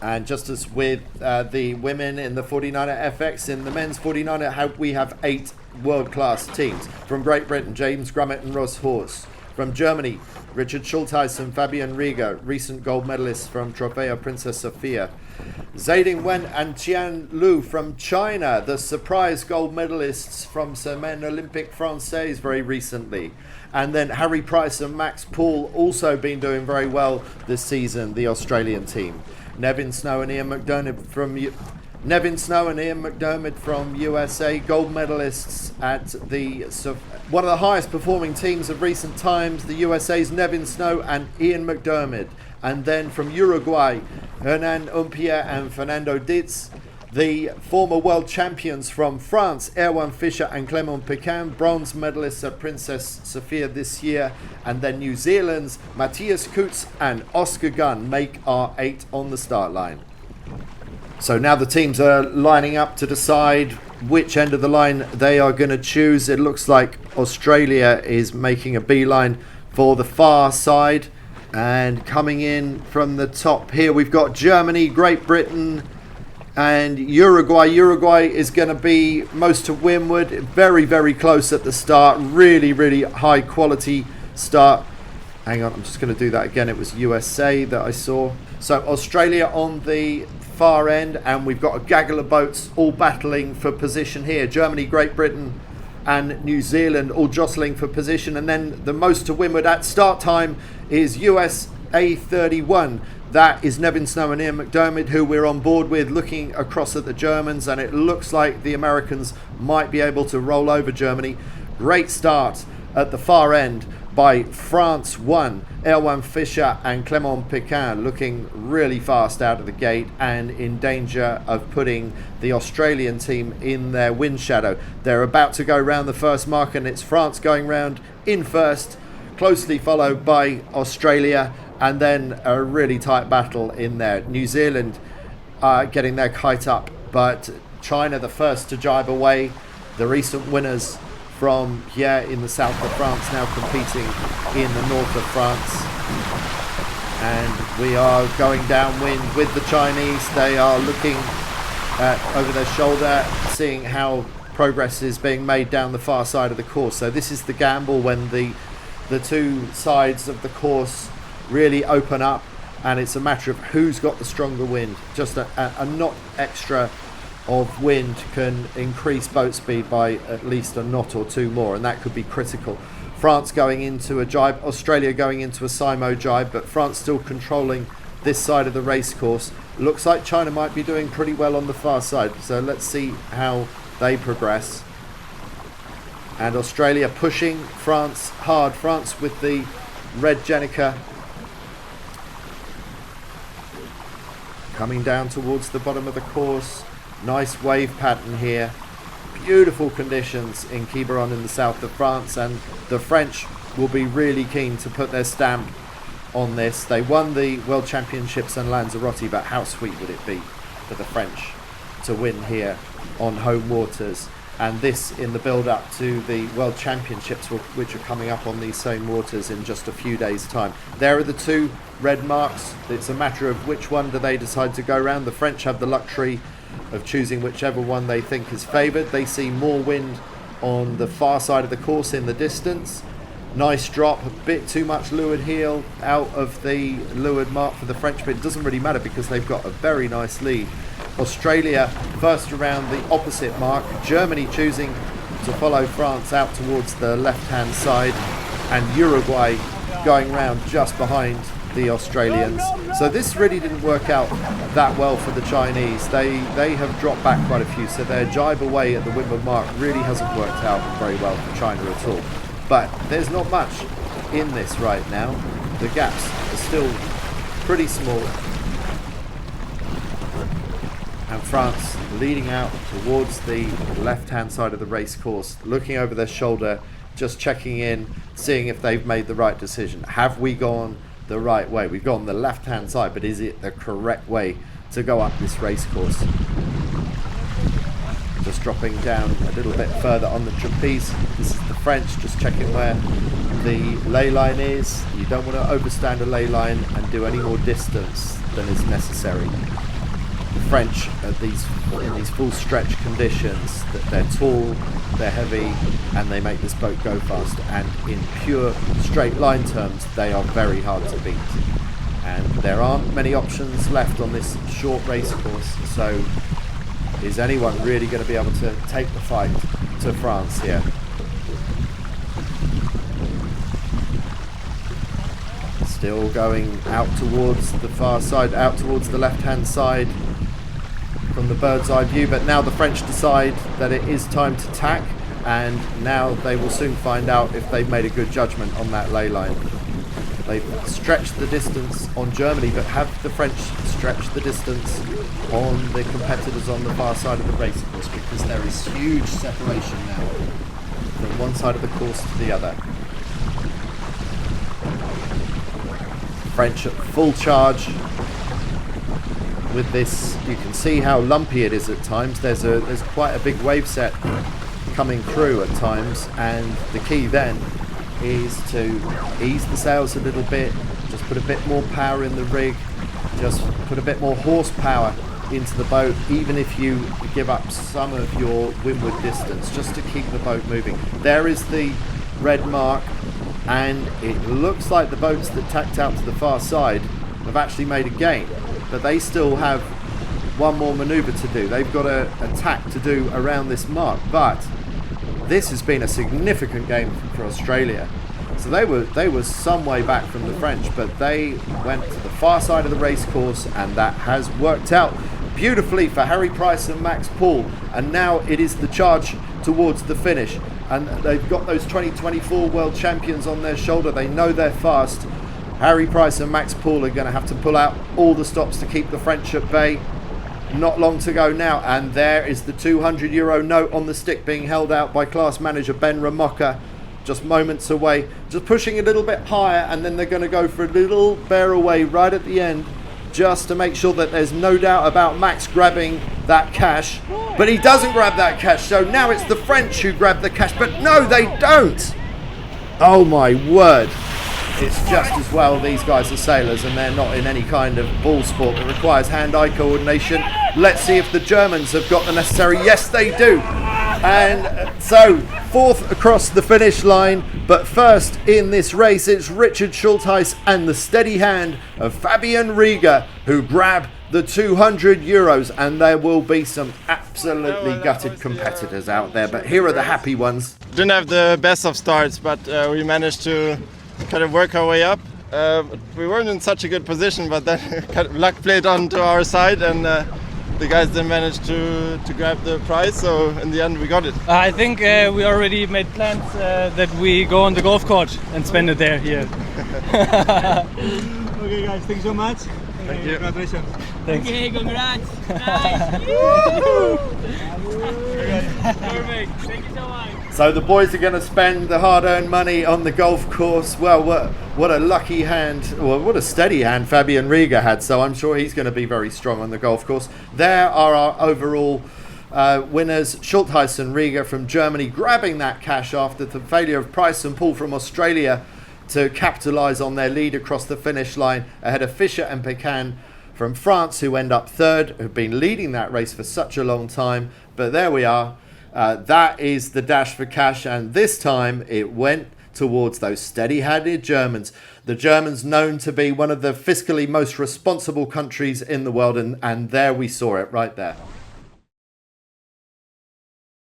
And just as with the women in the 49er FX, in the men's 49er, we have 8 world-class teams. From Great Britain, James Grummett and Rhos Hawes. From Germany, Richard Schultheis and Fabian Rieger, recent gold medalists from Trofeo Princess Sophia. Zhaiding Wen and Tian Lu from China, the surprise gold medalists from Semaine Olympique Française very recently. And then Harry Price and Max Paul also been doing very well this season, the Australian team. Nevin Snow and Ian McDermid from USA, gold medalists at the one of the highest performing teams of recent times, the USA's Nevin Snow and Ian McDermid. And then from Uruguay, Hernán, Umpierre and Fernando. The former world champions from France, Erwan, Fischer and Clément Péquin, bronze medalists at Princess Sophia this year. And then New Zealand's Mattias, Coutts and Oscar Gunn make our 8 on the start line. So now the teams are lining up to decide which end of the line they are going to choose. It looks like Australia is making a beeline for the far side. And coming in from the top here, we've got Germany, Great Britain and Uruguay. Uruguay is going to be most to windward. Very, very close at the start. Really, really high quality start. Hang on, I'm just going to do that again. It was USA that I saw. So Australia on the far end, and we've got a gaggle of boats all battling for position here. Germany, Great Britain and New Zealand all jostling for position. And then the most to windward at start time is USA 31. That is Nevin Snow and Ian McDermid, who we're on board with, looking across at the Germans, and it looks like the Americans might be able to roll over Germany. Great start at the far end by France 1, Erwan, Fischer and Clément Péquin, looking really fast out of the gate and in danger of putting the Australian team in their wind shadow. They're about to go round the first mark, and it's France going round in first, closely followed by Australia, and then a really tight battle in there. New Zealand getting their kite up, but China the first to jibe away. The recent winners from here in the south of France now competing in the north of France. And we are going downwind with the Chinese. They are looking over their shoulder, seeing how progress is being made down the far side of the course. So this is the gamble when the two sides of the course really open up, and it's a matter of who's got the stronger wind. Just a knot extra of wind can increase boat speed by at least a knot or two more, and that could be critical. France going into a jibe, Australia going into a simo jibe, but France still controlling this side of the race course. Looks like China might be doing pretty well on the far side, so let's see how they progress. And Australia pushing France hard. France with the red Jenica coming down towards the bottom of the course. Nice wave pattern here. Beautiful conditions in Quiberon in the south of France, and the French will be really keen to put their stamp on this. They won the World Championships in Lanzarote, but how sweet would it be for the French to win here on home waters? And this in the build-up to the World Championships, which are coming up on these same waters in just a few days' time. There are the two red marks. It's a matter of which one do they decide to go round. The French have the luxury of choosing whichever one they think is favoured. They see more wind on the far side of the course in the distance. Nice drop, a bit too much leeward heel out of the leeward mark for the French, but it doesn't really matter because they've got a very nice lead. Australia first around the opposite mark. Germany choosing to follow France out towards the left-hand side, and Uruguay going round just behind the Australians. So this really didn't work out that well for the Chinese. They have dropped back quite a few, so their jibe away at the windward mark really hasn't worked out very well for China at all. But there's not much in this right now. The gaps are still pretty small. And France leading out towards the left-hand side of the race course, looking over their shoulder, just checking in, seeing if they've made the right decision. Have we gone the right way? We've gone the left-hand side, but is it the correct way to go up this race course? Just dropping down a little bit further on the trapeze. This is the French, just checking where the ley line is. You don't want to overstand a ley line and do any more distance than is necessary. The French at in these full stretch conditions, that they're tall, they're heavy, and they make this boat go fast. And in pure straight line terms, they are very hard to beat. And there aren't many options left on this short race course. So, is anyone really going to be able to take the fight to France here? Still going out towards the far side, out towards the left-hand side from the bird's eye view, but now the French decide that it is time to tack, and now they will soon find out if they've made a good judgment on that ley line. They've stretched the distance on Germany, but have the French stretched the distance on the competitors on the far side of the race course? Because there is huge separation now from one side of the course to the other. French at full charge with this. You can see how lumpy it is at times. There's quite a big wave set coming through at times, and the key then is to ease the sails a little bit, just put a bit more power in the rig, just put a bit more horsepower into the boat, even if you give up some of your windward distance, just to keep the boat moving. There is the red mark, and it looks like the boats that tacked out to the far side have actually made a gain, but they still have one more manoeuvre to do. They've got a tack to do around this mark, but this has been a significant game for Australia. So they were some way back from the French, but they went to the far side of the race course, and that has worked out beautifully for Harry Price and Max Paul. And now it is the charge towards the finish, and they've got those 2024 world champions on their shoulder. They know they're fast. Harry Price and Max Paul are going to have to pull out all the stops to keep the French at bay. Not long to go now, and there is the €200 note on the stick being held out by class manager Ben Ramoka, just moments away, just pushing a little bit higher, and then they're going to go for a little bear away right at the end, just to make sure that there's no doubt about Max grabbing that cash. But he doesn't grab that cash, so now it's the French who grab the cash, but no, they don't! Oh my word. It's just as well these guys are sailors, and they're not in any kind of ball sport that requires hand-eye coordination. Let's see if the Germans have got the necessary. Yes, they do. And so, fourth across the finish line. But first in this race, it's Richard Schultheis and the steady hand of Fabian Rieger who grab the €200. And there will be some absolutely gutted competitors out there. But here are the happy ones. Didn't have the best of starts, but we managed to kind of work our way up. We weren't in such a good position, but then kind of luck played on to our side, and the guys didn't manage to grab the prize, so in the end we got it. I think we already made plans that we go on the golf course and spend it there here. Okay guys, thank you so much. Thank you. Congratulations. Thanks. Okay, congrats. Nice. Perfect. Thank you so much. So the boys are going to spend the hard-earned money on the golf course. Well, what a lucky hand, well, what a steady hand Fabian Rieger had. So I'm sure he's going to be very strong on the golf course. There are our overall winners, Schultheis and Rieger from Germany, grabbing that cash after the failure of Price and Paul from Australia to capitalise on their lead across the finish line ahead of Fischer and Péquin from France, who end up third, who've been leading that race for such a long time. But there we are. That is the dash for cash, and this time it went towards those steady-handed Germans. The Germans known to be one of the fiscally most responsible countries in the world, and there we saw it right there.